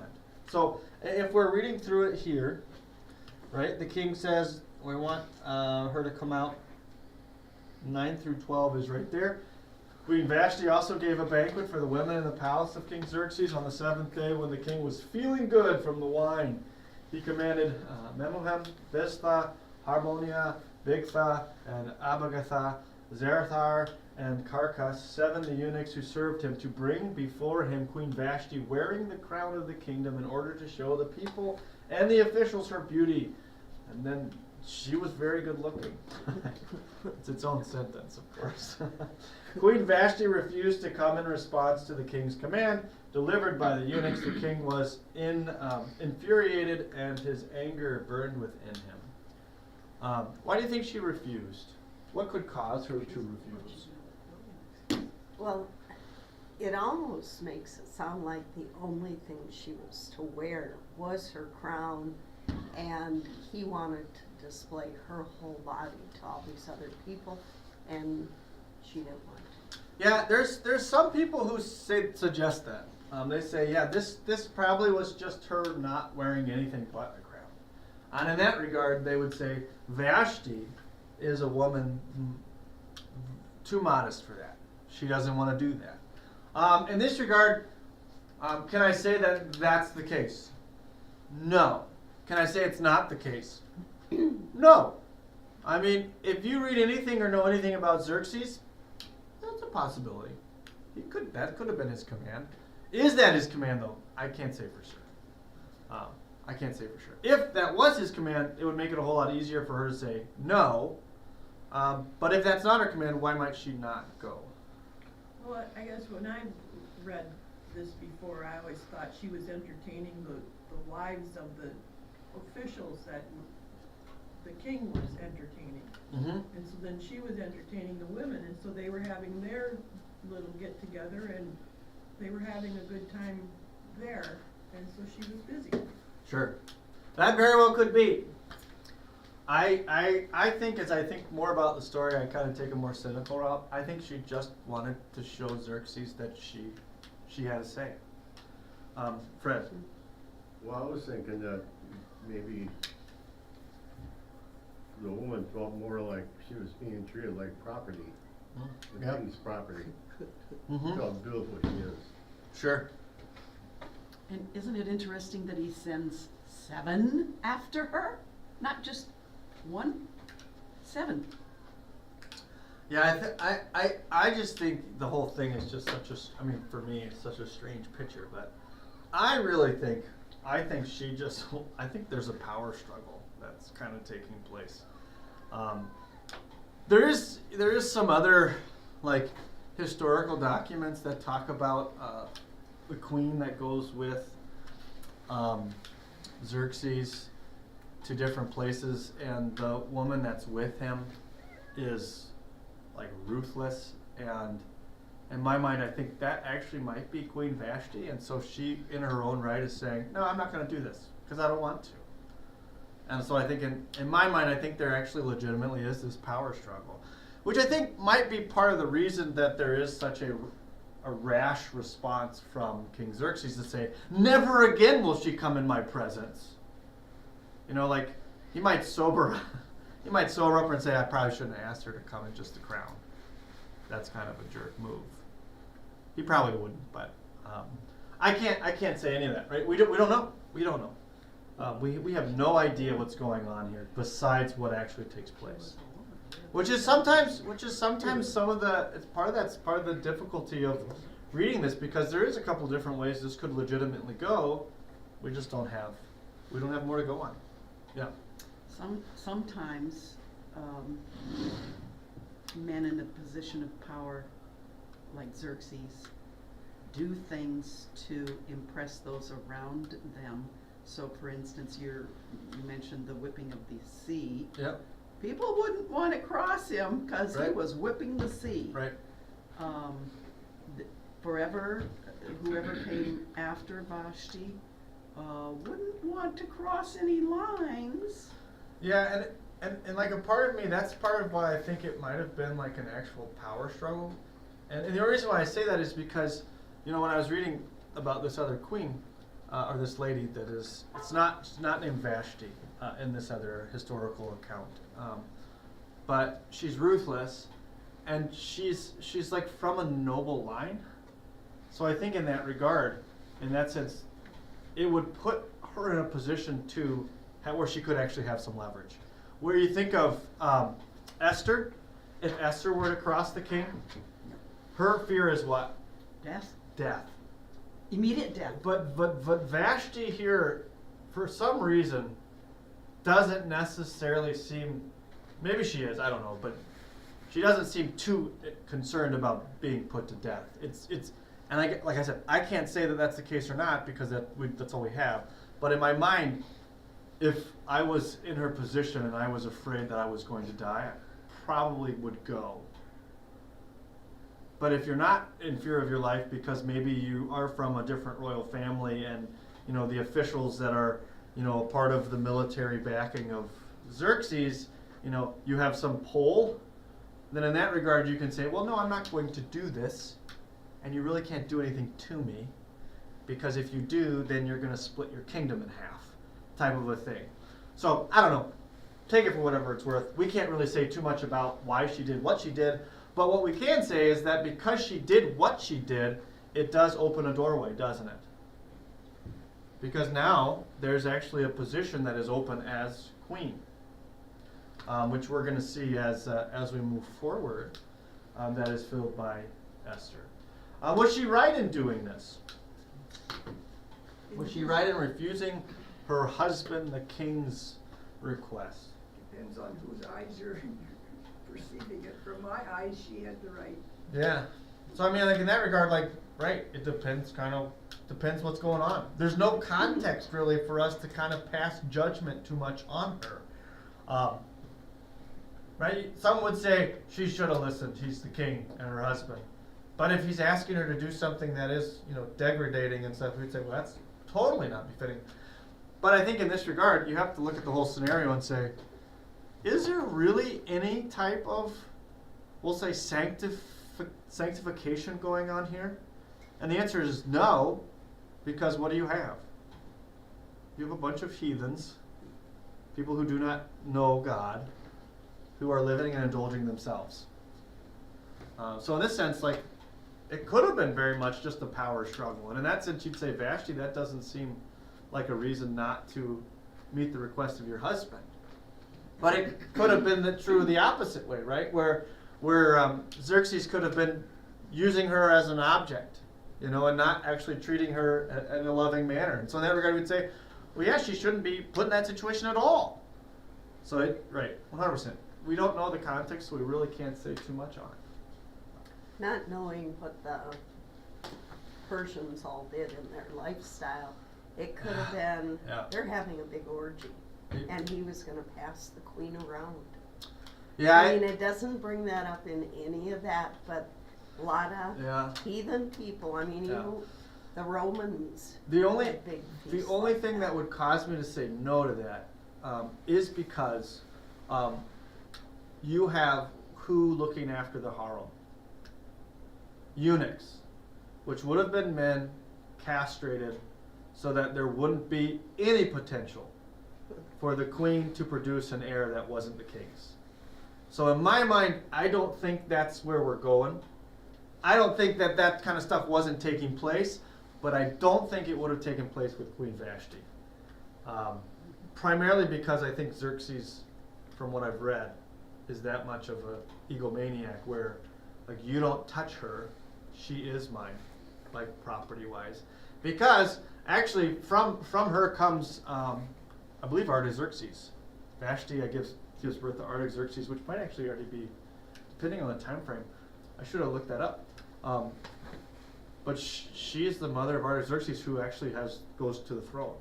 So, if we're reading through it here, right, the king says, we want her to come out. 9-12 is right there. Queen Vashti also gave a banquet for the women in the palace of King Xerxes on the 7th day when the king was feeling good from the wine. He commanded Memuhem, Biztha, Harmonia, Bigtha, and Abagatha, Zerathar, and Carcas, 7 the eunuchs who served him, to bring before him Queen Vashti wearing the crown of the kingdom in order to show the people and the officials her beauty. And then she was very good looking. It's its own sentence, of course. Queen Vashti refused to come in response to the king's command delivered by the eunuchs. The king was infuriated and his anger burned within him. Why do you think she refused? What could cause her to refuse? Well, it almost makes it sound like the only thing she was to wear was her crown, and he wanted to display her whole body to all these other people, and she didn't want to. Yeah, there's some people who suggest that. They say, yeah, this probably was just her not wearing anything but a crown. And in that regard, they would say Vashti is a woman too modest for that. She doesn't want to do that. In this regard, can I say that that's the case? No. Can I say it's not the case? No. I mean, if you read anything or know anything about Xerxes, that's a possibility. That could have been his command. Is that his command, though? I can't say for sure. I can't say for sure. If that was his command, it would make it a whole lot easier for her to say no. But if that's not her command, why might she not go? Well, I guess when I read this before, I always thought she was entertaining the wives of the officials that the king was entertaining. Mm-hmm. And so then she was entertaining the women, and so they were having their little get-together, and they were having a good time there, and so she was busy. Sure. That very well could be. I think as I think more about the story, I kind of take a more cynical route. I think she just wanted to show Xerxes that she had a say. Fred. Well, I was thinking that maybe the woman felt more like she was being treated like property, the Yep. king's property. Mm-hmm. How beautiful she is. Sure. And isn't it interesting that he sends 7 after her? Not just 1? 7. Yeah, I just think the whole thing is just such a, I mean, for me, it's such a strange picture, but I really think, I think there's a power struggle that's kind of taking place. There is some other, like, historical documents that talk about the queen that goes with Xerxes to different places, and the woman that's with him is like ruthless, and in my mind I think that actually might be Queen Vashti, and so she in her own right is saying, no, I'm not going to do this because I don't want to. And so I think in my mind I think there actually legitimately is this power struggle, which I think might be part of the reason that there is such a rash response from King Xerxes to say, never again will she come in my presence. You know, like, he might sober up and say, I probably shouldn't have asked her to come in just the crown. That's kind of a jerk move. He probably wouldn't, but I can't say any of that, right? We don't know. We don't know. We have no idea what's going on here besides what actually takes place. Which is sometimes some of the, it's part of the difficulty of reading this, because there is a couple different ways this could legitimately go. We just don't have more to go on. Yeah. Sometimes men in a position of power, like Xerxes, do things to impress those around them. So, for instance, you mentioned the whipping of the sea. Yep. People wouldn't want to cross him because he Right. was whipping the sea. Right. Whoever came after Vashti wouldn't want to cross any lines. Yeah, and like a part of me, that's part of why I think it might have been like an actual power struggle. And the only reason why I say that is because, you know, when I was reading about this other queen, or this lady that is, she's not named Vashti in this other historical account, but she's ruthless, and she's like from a noble line. So I think in that regard, in that sense, it would put her in a position to where she could actually have some leverage. Where you think of Esther, if Esther were to cross the king, her fear is what? Death? Death. Immediate death. But Vashti here, for some reason, doesn't necessarily seem, maybe she is, I don't know, but she doesn't seem too concerned about being put to death. It's and like I said, I can't say that that's the case or not because that's all we have. But in my mind, if I was in her position and I was afraid that I was going to die, I probably would go. But if you're not in fear of your life because maybe you are from a different royal family and the officials that are part of the military backing of Xerxes, you have some pull, then in that regard you can say, well, no, I'm not going to do this, and you really can't do anything to me, because if you do, then you're going to split your kingdom in half, type of a thing. So, I don't know. Take it for whatever it's worth. We can't really say too much about why she did what she did, but what we can say is that because she did what she did, it does open a doorway, doesn't it? Because now there's actually a position that is open as queen, which we're going to see as we move forward, that is filled by Esther. Was she right in doing this? Was she right in refusing her husband, the king's request? Depends on whose eyes you're perceiving it. From my eyes, she had the right. Yeah. So I mean, like in that regard, like, right, it depends what's going on. There's no context really for us to kind of pass judgment too much on her. Right? Some would say she should have listened. He's the king and her husband. But if he's asking her to do something that is, degrading and stuff, we'd say, well, that's totally not befitting. But I think in this regard, you have to look at the whole scenario and say, is there really any type of, we'll say, sanctification going on here? And the answer is no, because what do you have? You have a bunch of heathens, people who do not know God, who are living and indulging themselves. So in this sense, like, it could have been very much just a power struggle. And in that sense, you'd say, Vashti, that doesn't seem like a reason not to meet the request of your husband. But it could have been true the opposite way, right? Where Xerxes could have been using her as an object, and not actually treating her in a loving manner. And so in that regard, we'd say, well, yeah, she shouldn't be put in that situation at all. So, right, 100%. We don't know the context, so we really can't say too much on it. Not knowing what the Persians all did in their lifestyle, it could have been, they're having a big orgy, and he was going to pass the queen around. Yeah, I mean, it doesn't bring that up in any of that, but a lot of heathen people, I mean, even the Romans. The only had big the feasts only like thing that would cause me to say no to that is because you have who looking after the harem? Eunuchs, which would have been men castrated so that there wouldn't be any potential for the queen to produce an heir that wasn't the king's. So in my mind, I don't think that's where we're going. I don't think that kind of stuff wasn't taking place, but I don't think it would have taken place with Queen Vashti. Primarily because I think Xerxes, from what I've read, is that much of an egomaniac where, like, you don't touch her, she is mine, like, property-wise. Because, actually, from her comes, I believe, Artaxerxes. Vashti gives birth to Artaxerxes, which might actually already be, depending on the time frame. I should have looked that up. But she is the mother of Artaxerxes, who actually goes to the throne.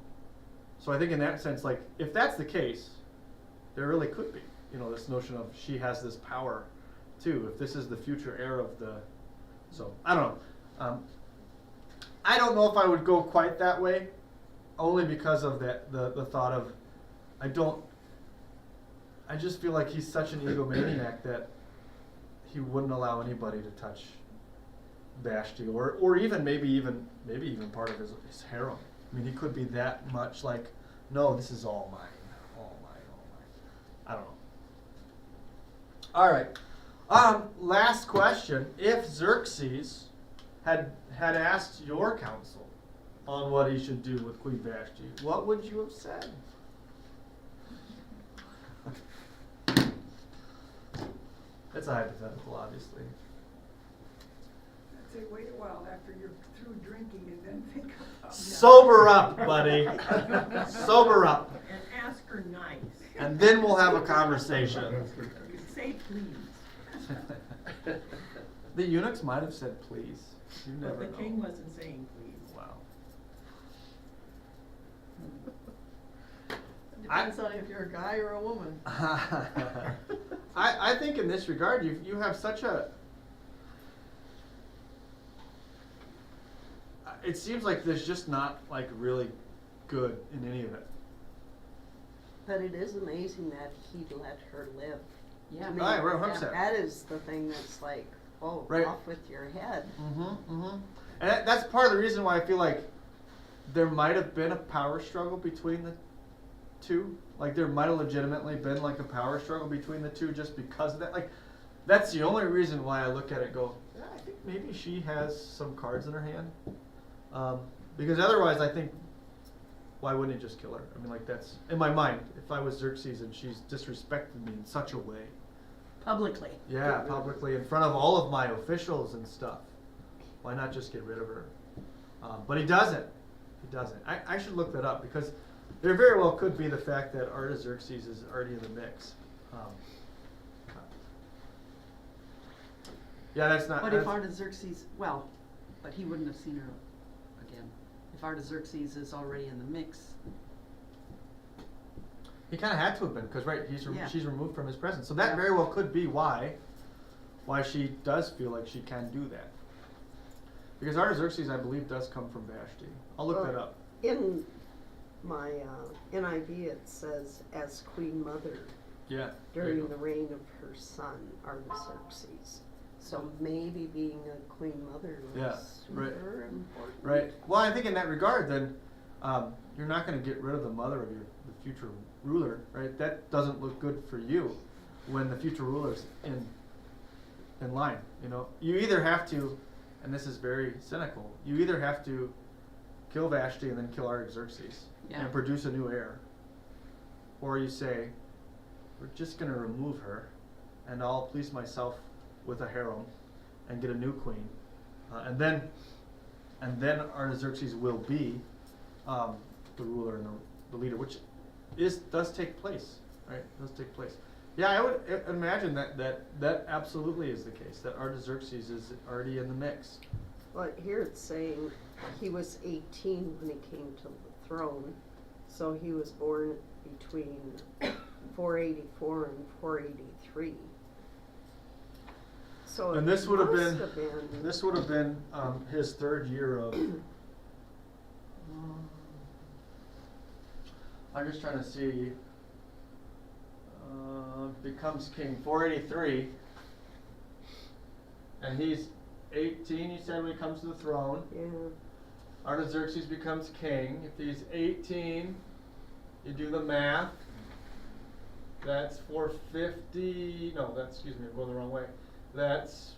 So I think in that sense, like, if that's the case, there really could be, this notion of she has this power too. If this is the future heir of the, so I don't know. I don't know if I would go quite that way, only because of the thought of, I just feel like he's such an egomaniac that he wouldn't allow anybody to touch Vashti, or even maybe even part of his harem. I mean, he could be that much like, no, this is all mine, all mine, all mine. I don't know. All right. Last question. If Xerxes had asked your counsel on what he should do with Queen Vashti, what would you have said? It's a hypothetical, obviously. I'd say wait a while after you're through drinking and then think about it. Sober up, buddy. Sober up. And ask her nice. And then we'll have a conversation. Say please. The eunuchs might have said please. You never But the know. king wasn't saying please. Wow. Depends on if you're a guy or a woman. I think in this regard, you have such a. It seems like there's just not like really good in any of it. But it is amazing that he let her live. Yeah. To me, Right, 100%. that is the thing that's like, oh, Right. off with your head. And that's part of the reason why I feel like there might have been a power struggle between the two. Like there might have legitimately been like a power struggle between the two just because of that. Like that's the only reason why I look at it and go, yeah, I think maybe she has some cards in her hand. Because otherwise I think, why wouldn't he just kill her? I mean, like that's, in my mind, if I was Xerxes and she's disrespected me in such a way. Publicly. Yeah, publicly in front of all of my officials and stuff. Why not just get rid of her? But he doesn't. He doesn't. I should look that up because there very well could be the fact that Artaxerxes is already in the mix. Yeah, that's not. But if that's- Artaxerxes, well, but he wouldn't have seen her again. If Artaxerxes is already in the mix, he kind of had to have been because right, Yeah. she's removed from his presence. So that very well could be why she does feel like she can do that. Because Artaxerxes, I believe, does come from Vashti. I'll look Well, that up. In my NIV, it says as queen mother Yeah. there you during go. the reign of her son Artaxerxes. So maybe being a queen mother was Yeah, right. super important. Right. Well, I think in that regard, then you're not going to get rid of the mother of the future ruler, right? That doesn't look good for you when the future ruler's in line. You know, you either have to, and this is very cynical, you either have to kill Vashti and then kill Artaxerxes Yeah. and produce a new heir, or you say, we're just going to remove her, and I'll please myself with a harem and get a new queen, and then Artaxerxes will be the ruler and the leader, which does take place, right? Does take place. Yeah, I would imagine that absolutely is the case. That Artaxerxes is already in the mix. Well, here it's saying he was 18 when he came to the throne, so he was born between 484 and 483. So And it this would have must been this would have been his third year of. I'm just trying to see. Becomes king 483, and he's 18. You said when he comes to the throne. Yeah. Artaxerxes becomes king. If he's 18, you do the math. That's 450. No, that's, excuse me, I'm going the wrong way. That's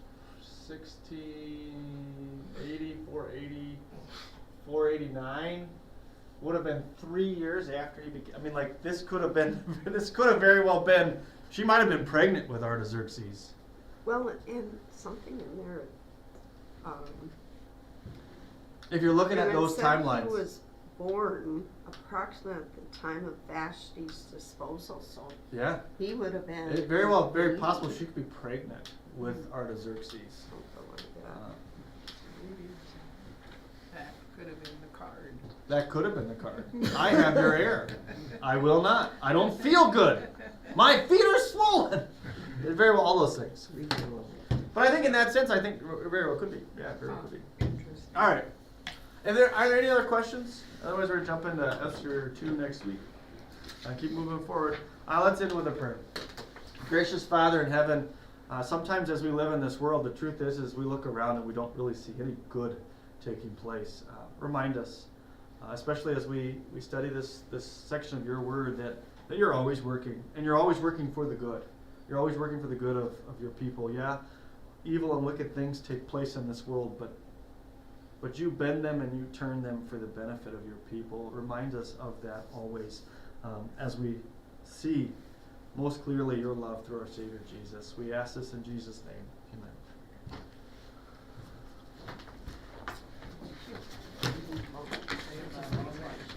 1680, 480, 489. Would have been 3 years after he became. I mean, like this could have been. This could have very well been. She might have been pregnant with Artaxerxes. Well, and something in there. If you're looking at and it those said timelines. He was born approximately at the time of Vashti's disposal, so Yeah. he would have been. It very well, very possible she could be pregnant with Artaxerxes. Something like that. That could have been the card. That could have been the card. I have your heir. I will not. I don't feel good. My feet are swollen. Very well, all those things. But I think in that sense, I think very well could be. Yeah, very well could be. Interesting. All right. Are there any other questions? Otherwise, we're going to jump into Esther 2 next week. Keep moving forward. Let's end with a prayer. Gracious Father in heaven, sometimes as we live in this world, the truth is we look around and we don't really see any good taking place. Remind us, especially as we study this section of your word, that you're always working, and you're always working for the good. You're always working for the good of your people. Yeah, evil and wicked things take place in this world, but you bend them and you turn them for the benefit of your people. Remind us of that always as we see most clearly your love through our Savior Jesus. We ask this in Jesus' name. Amen.